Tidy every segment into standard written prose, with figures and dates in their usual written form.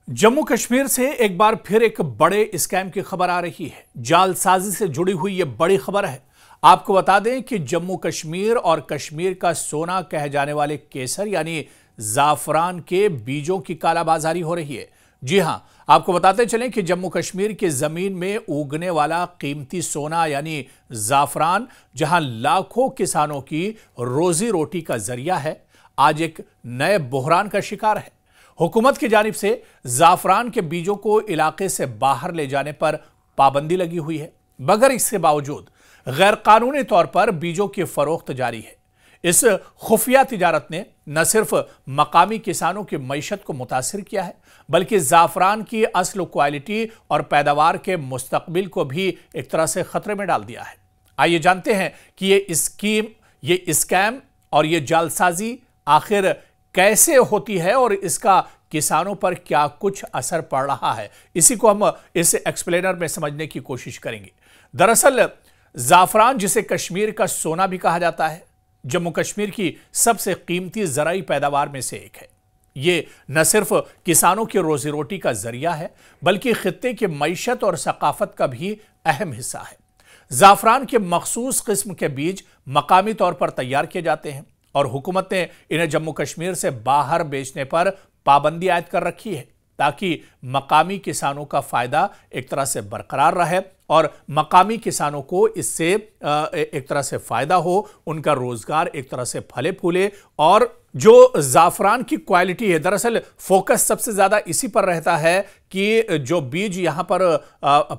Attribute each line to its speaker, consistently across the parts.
Speaker 1: जम्मू कश्मीर से एक बार फिर एक बड़े स्कैम की खबर आ रही है। जालसाजी से जुड़ी हुई यह बड़ी खबर है। आपको बता दें कि जम्मू कश्मीर और कश्मीर का सोना कहे जाने वाले केसर यानी जाफरान के बीजों की कालाबाजारी हो रही है। जी हां, आपको बताते चलें कि जम्मू कश्मीर की जमीन में उगने वाला कीमती सोना यानी जाफरान, जहां लाखों किसानों की रोजी रोटी का जरिया है, आज एक नए बुहरान का शिकार है। हुकूमत की जानिब से जाफरान के बीजों को इलाके से बाहर ले जाने पर पाबंदी लगी हुई है, मगर इसके बावजूद गैर कानूनी तौर पर बीजों की फरोख्त जारी है। इस खुफिया तिजारत ने न सिर्फ मकामी किसानों की मईशत को मुतासिर किया है, बल्कि जाफरान की असल क्वालिटी और पैदावार के मुस्तकबिल को भी एक तरह से खतरे में डाल दिया है। आइए जानते हैं कि ये स्कैम और ये जालसाजी आखिर कैसे होती है और इसका किसानों पर क्या कुछ असर पड़ रहा है। इसी को हम इस एक्सप्लेनर में समझने की कोशिश करेंगे। दरअसल जाफरान, जिसे कश्मीर का सोना भी कहा जाता है, जम्मू कश्मीर की सबसे कीमती ज़राई पैदावार में से एक है। ये न सिर्फ किसानों की रोजी रोटी का जरिया है, बल्कि खित्ते की मईशत और सकाफत का भी अहम हिस्सा है। जाफरान के मखसूस किस्म के बीज मकामी तौर पर तैयार किए जाते हैं और हुकूमत ने इन्हें जम्मू कश्मीर से बाहर बेचने पर पाबंदी आयद कर रखी है, ताकि मकामी किसानों का फायदा एक तरह से बरकरार रहे और मकामी किसानों को इससे एक तरह से फायदा हो, उनका रोजगार एक तरह से फले फूले। और जो जाफरान की क्वालिटी है, दरअसल फोकस सबसे ज्यादा इसी पर रहता है कि जो बीज यहां पर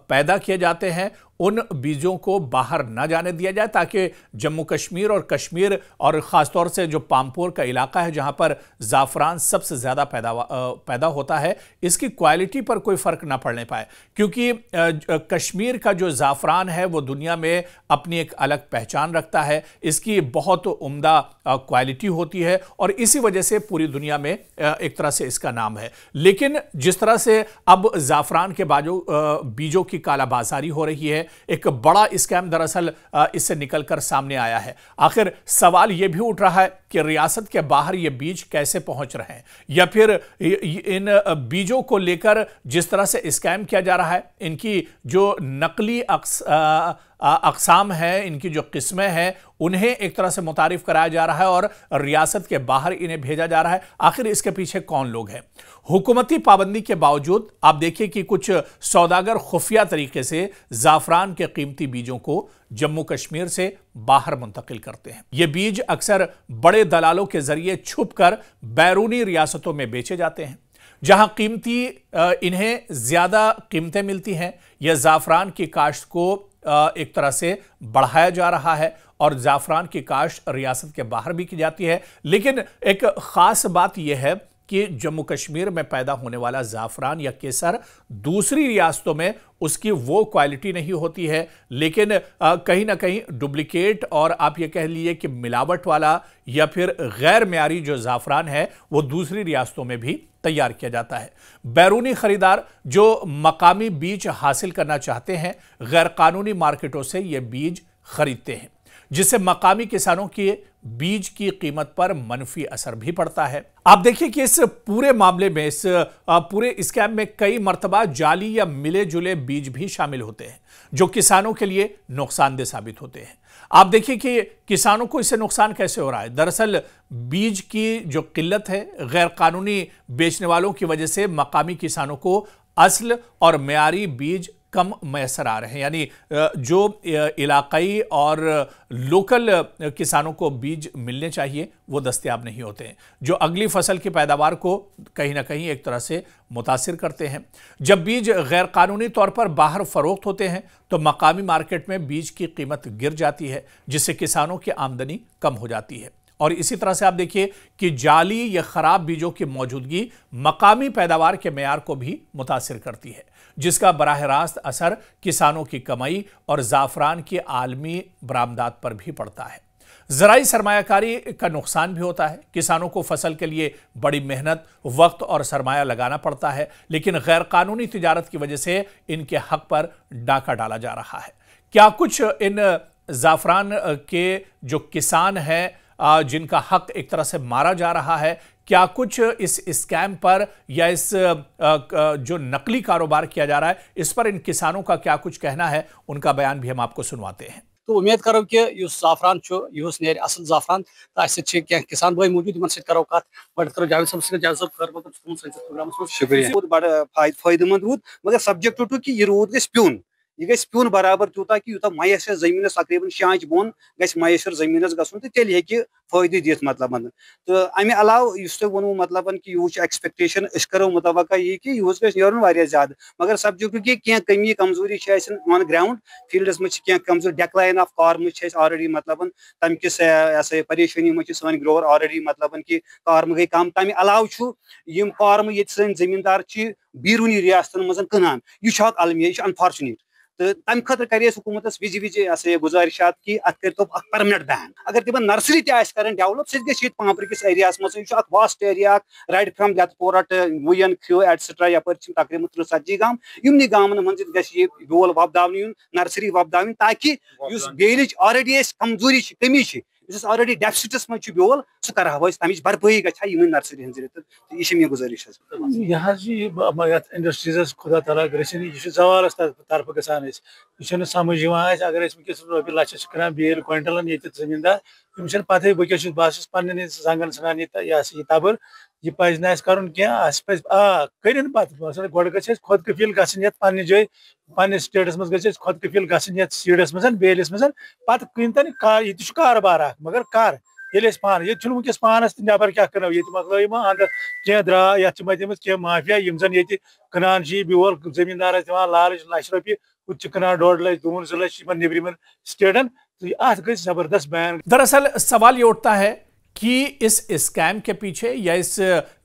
Speaker 1: पैदा किए जाते हैं, उन बीजों को बाहर ना जाने दिया जाए, ताकि जम्मू कश्मीर और ख़ासतौर से जो पामपोर का इलाका है, जहां पर ज़ाफ़रान सबसे ज़्यादा पैदा होता है, इसकी क्वालिटी पर कोई फ़र्क ना पड़ने पाए। क्योंकि कश्मीर का जो ज़ाफ़रान है वो दुनिया में अपनी एक अलग पहचान रखता है, इसकी बहुत उम्दा क्वालिटी होती है और इसी वजह से पूरी दुनिया में एक तरह से इसका नाम है। लेकिन जिस तरह से अब ज़ाफ़रान के बीजों की कालाबाजारी हो रही है, एक बड़ा स्कैम दरअसल इससे निकलकर सामने आया है। आखिर सवाल यह भी उठ रहा है कि रियासत के बाहर ये बीज कैसे पहुंच रहे हैं, या फिर इन बीजों को लेकर जिस तरह से स्कैम किया जा रहा है, इनकी जो नकली अक़साम है, इनकी जो किस्में हैं, उन्हें एक तरह से मुतारिफ कराया जा रहा है और रियासत के बाहर इन्हें भेजा जा रहा है। आखिर इसके पीछे कौन लोग हैं? हुकूमती पाबंदी के बावजूद आप देखिए कि कुछ सौदागर खुफिया तरीके से जाफरान के कीमती बीजों को जम्मू कश्मीर से बाहर मुंतकिल करते हैं। ये बीज अक्सर बड़े दलालों के जरिए छुपकर बैरूनी रियासतों में बेचे जाते हैं, जहां इन्हें ज्यादा कीमतें मिलती हैं। यह जाफरान की काश्त को एक तरह से बढ़ाया जा रहा है और जाफरान की काश्त रियासत के बाहर भी की जाती है। लेकिन एक खास बात यह है कि जम्मू कश्मीर में पैदा होने वाला जाफरान या केसर दूसरी रियासतों में उसकी वो क्वालिटी नहीं होती है, लेकिन कहीं ना कहीं डुप्लीकेट और आप ये कह लीजिए कि मिलावट वाला या फिर गैर म्यारी जो जाफरान है वो दूसरी रियासतों में भी तैयार किया जाता है। बैरूनी खरीदार जो मकामी बीज हासिल करना चाहते हैं, गैर कानूनी मार्केटों से ये बीज खरीदते हैं, जिससे मकामी किसानों के बीज की कीमत पर मनफी असर भी पड़ता है। आप देखिए कि इस पूरे मामले में, इस पूरे स्कैम में कई मर्तबा जाली या मिले जुले बीज भी शामिल होते हैं, जो किसानों के लिए नुकसानदेह साबित होते हैं। आप देखिए कि किसानों को इससे नुकसान कैसे हो रहा है। दरअसल बीज की जो किल्लत है, गैर कानूनी बेचने वालों की वजह से मकामी किसानों को असल और मेयारी बीज कम मैसर आ रहे हैं, यानी जो इलाकाई और लोकल किसानों को बीज मिलने चाहिए वो दस्तयाब नहीं होते हैं, जो अगली फसल की पैदावार को कहीं ना कहीं एक तरह से मुतासिर करते हैं। जब बीज गैर कानूनी तौर पर बाहर फरोख्त होते हैं तो मकामी मार्केट में बीज की कीमत गिर जाती है, जिससे किसानों की आमदनी कम हो जाती है। और इसी तरह से आप देखिए कि जाली या खराब बीजों की मौजूदगी मकामी पैदावार के मेयार को भी मुतासिर करती है, जिसका बराह रास्त असर किसानों की कमाई और जाफरान की आलमी बरामदात पर भी पड़ता है। ज़राई सरमायाकारी का नुकसान भी होता है। किसानों को फसल के लिए बड़ी मेहनत, वक्त और सरमाया लगाना पड़ता है, लेकिन गैर कानूनी तिजारत की वजह से इनके हक पर डाका डाला जा रहा है। क्या कुछ इन जाफरान के जो किसान हैं, जिनका हक एक तरह से मारा जा रहा है, क्या कुछ इस स्कैम पर या इस जो नकली कारोबार किया जा रहा है इस पर इन किसानों का क्या कुछ कहना है, उनका बयान भी हम आपको सुनवाते हैं।
Speaker 2: तो उम्मीद करो कि ज़ाफ़रान नेर असल ज़ाफ़रान तो अस किसान भाई मौजूद इन करो कत बट करो जावेद साहब जावेद साहब प्रोग्राम शुक्रिया बहुत बड़ा फायदेमंद रूद मगर सब्जेक्ट टू कि यह रूद गस प्यून यह गस प्यून बराबर तूता कि यूता मैसर जमीन तकरीबन शांच बोन गस मैसर जमीन गसन तो तेल हे फायदे दित मतलब तो अमे अलाव वो मतलब कि यह एक्सपेक्टेशन करो मुतवक़ यह कि यह गन वारिया ज्यादा मगर सब्जेक्ट की क्या कमी कमजोरी ऑन ग्राउंड फील्डस में क्या कमजोर डेक्लाइन ऑफ कार्म ऑलरेडी मतलब तम किस परेशानी में सन ग्रोवर ऑलरेडी मतलब कि कार्म गई कम तमें अलाव कार्म ये सन जमींदार बीरूनी रियासतन मज कनान यह अलमिया यह अनफॉर्चुनेट तो तम खतर कर हुकूमत विजि विजि गुजारिशात कि अत कर परमानेंट बैन अगर तिम नर्सरी तक डेवलप सह पांपर किस एरिया मज vast area right from Lethpora to Wuyan ख्यो एटसेट्रा यपर तकरीबन 30-40 गांव यमनि गांवन मज बेल वपदावन यून नर्सरी वपदावन ताकि बेल ऑलरेडी कमजोरी कमी ऑलरेडी डेफिसिटस मज बेल सह कर तमिच भरपाई ग नर्सरी हज यह मे गुजारिश
Speaker 3: यह इंडस्ट्रीज खुदा तला यह जवाल तरफ गसान यह समझ अगर वस रोपये लच क्लान बेल क्विंटलन ये जमींदार तम पत बस बस पे जंगन सान यह तबर यह पज कर कर पे गोड ग खुद कफील गन जाए पे स्टेटस मज ग खुद कफील गन सीडस मज बेलिस मज पे कन यह कारोबार मगर कर ये पान ये वनकस पानस नबर क्या कनो ये मकल अंदर क्या द्रा ये क्या माफिया जन ये कनान बेल जमींदार दिवान लालच लक्ष रोपये कुछ कनान 1.5 लाख 2 लाख निब्रम स्टेटन तो अत गई जबरदस्त बैन।
Speaker 1: दरअसल सवाल ये उठता है कि इस स्कैम के पीछे या इस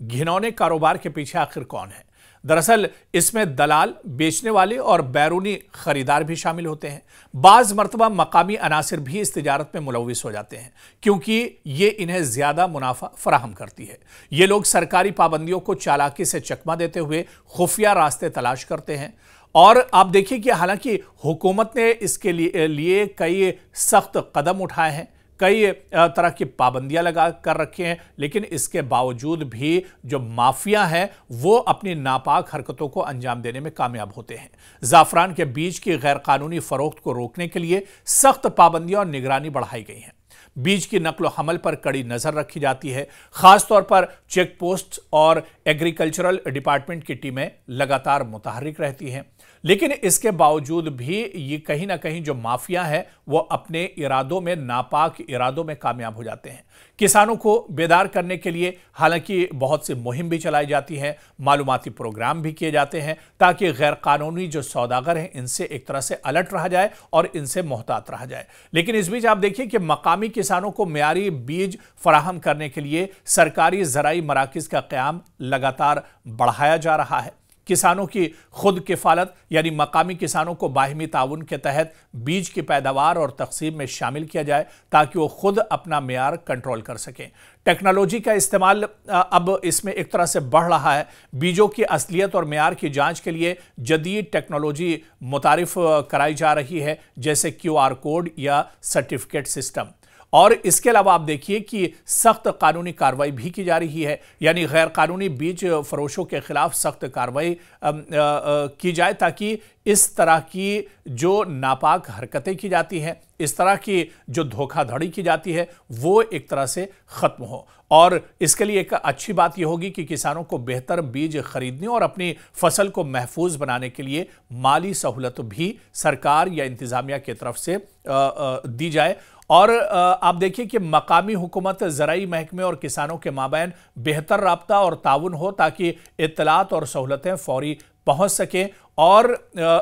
Speaker 1: घिनौने कारोबार के पीछे आखिर कौन है। दरअसल इसमें दलाल, बेचने वाले और बैरूनी खरीदार भी शामिल होते हैं। बाज मरतबा मकामी अनासिर भी इस तिजारत में मुलविस हो जाते हैं क्योंकि ये इन्हें ज्यादा मुनाफा फराहम करती है। ये लोग सरकारी पाबंदियों को चालाकी से चकमा देते हुए खुफिया रास्ते तलाश करते हैं। और आप देखिए कि हालांकि हुकूमत ने इसके लिए कई सख्त कदम उठाए हैं, कई तरह की पाबंदियां लगा कर रखी हैं, लेकिन इसके बावजूद भी जो माफिया हैं वो अपनी नापाक हरकतों को अंजाम देने में कामयाब होते हैं। ज़ाफ़रान के बीज की गैर कानूनी फरोख्त को रोकने के लिए सख्त पाबंदियां और निगरानी बढ़ाई गई हैं। बीज की नकल हमल पर कड़ी नजर रखी जाती है। खासतौर पर चेक पोस्ट और एग्रीकल्चरल डिपार्टमेंट की टीमें लगातार मुतहर्रिक रहती हैं। लेकिन इसके बावजूद भी ये कहीं ना कहीं जो माफिया है वो अपने इरादों में, नापाक इरादों में कामयाब हो जाते हैं। किसानों को बेदार करने के लिए हालांकि बहुत सी मुहिम भी चलाई जाती है, मालूमाती प्रोग्राम भी किए जाते हैं ताकि गैर कानूनी जो सौदागर हैं इनसे एक तरह से अलर्ट रहा जाए और इनसे मोहतात रहा जाए। लेकिन इस बीच आप देखिए कि मकामी किसानों को मियारी बीज फराहम करने के लिए सरकारी ज़राई मराकिज़ का क़याम लगातार बढ़ाया जा रहा है। किसानों की खुद किफालत यानी मकामी किसानों को बाहिमी ताउन के तहत बीज की पैदावार और तकसीम में शामिल किया जाए ताकि वो खुद अपना मेयार कंट्रोल कर सकें। टेक्नोलॉजी का इस्तेमाल अब इसमें एक तरह से बढ़ रहा है। बीजों की असलियत और मेयार की जांच के लिए जदीद टेक्नोलॉजी मुतारिफ कराई जा रही है, जैसे QR कोड या सर्टिफिकेट सिस्टम। और इसके अलावा आप देखिए कि सख्त कानूनी कार्रवाई भी की जा रही है, यानी गैर कानूनी बीज फरोशों के खिलाफ सख्त कार्रवाई की जाए ताकि इस तरह की जो नापाक हरकतें की जाती हैं, इस तरह की जो धोखाधड़ी की जाती है वो एक तरह से ख़त्म हो। और इसके लिए एक अच्छी बात यह होगी कि किसानों को बेहतर बीज खरीदने और अपनी फसल को महफूज बनाने के लिए माली सहूलत भी सरकार या इंतज़ामिया की तरफ से दी जाए। और आप देखिए कि मकामी हुकूमत, ज़राई महकमे और किसानों के माबैन बेहतर राब्ता और ताउन हो ताकि इत्तलात और सहूलतें फौरी पहुंच सकें और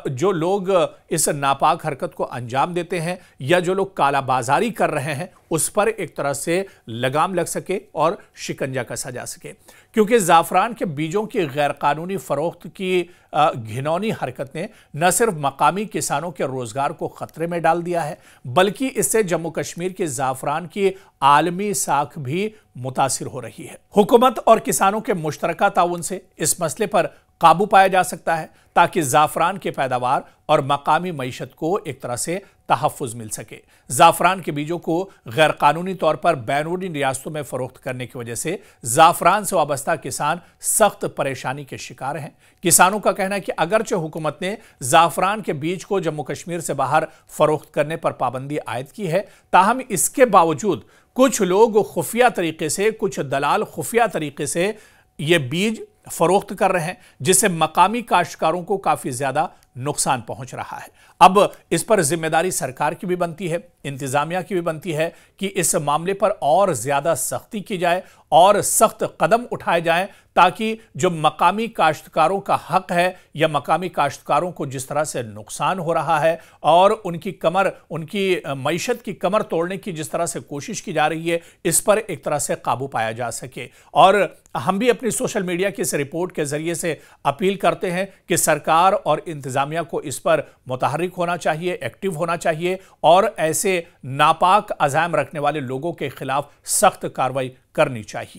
Speaker 1: जो लोग इस नापाक हरकत को अंजाम देते हैं या जो लोग कालाबाजारी कर रहे हैं उस पर एक तरह से लगाम लग सके और शिकंजा कसा जा सके। क्योंकि ज़ाफ़रान के बीजों की गैर कानूनी फरोख्त की घिनौनी हरकत ने न सिर्फ मकामी किसानों के रोजगार को खतरे में डाल दिया है, बल्कि इससे जम्मू कश्मीर के ज़ाफ़रान की आलमी साख भी मुतासिर हो रही है। हुकूमत और किसानों के मुश्तरका ताउन से इस मसले पर काबू पाया जा सकता है ताकि ज़ाफ़रान की पैदावार और मकामी मईशत को एक तरह से तहफ़्फ़ुज़ मिल सके। ज़ाफ़रान के बीजों को गैरकानूनी तौर पर बैरूनी रियासतों में फ़रोख्त करने की वजह से ज़ाफ़रान से वाबस्ता किसान सख्त परेशानी के शिकार हैं। किसानों का कहना है कि अगरचे हुकूमत ने ज़ाफ़रान के बीज को जम्मू कश्मीर से बाहर फ़रोख्त करने पर पाबंदी आयद की है, ताहम इसके बावजूद कुछ लोग खुफिया तरीके से, कुछ दलाल खुफिया तरीके से ये बीज फरोख्त कर रहे हैं, जिससे मकामी काश्तकारों को काफी ज्यादा नुकसान पहुंच रहा है। अब इस पर जिम्मेदारी सरकार की भी बनती है, इंतजामिया की भी बनती है कि इस मामले पर और ज्यादा सख्ती की जाए और सख्त कदम उठाए जाएं, ताकि जो मकामी काश्तकारों का हक है या मकामी काश्तकारों को जिस तरह से नुकसान हो रहा है और उनकी मईशत की कमर तोड़ने की जिस तरह से कोशिश की जा रही है, इस पर एक तरह से काबू पाया जा सके। और हम भी अपनी सोशल मीडिया की इस रिपोर्ट के जरिए से अपील करते हैं कि सरकार और इंतजामिया को इस पर मुतहर्रिक होना चाहिए, एक्टिव होना चाहिए और ऐसे नापाक अज़ाइम रखने वाले लोगों के खिलाफ सख्त कार्रवाई करनी चाहिए।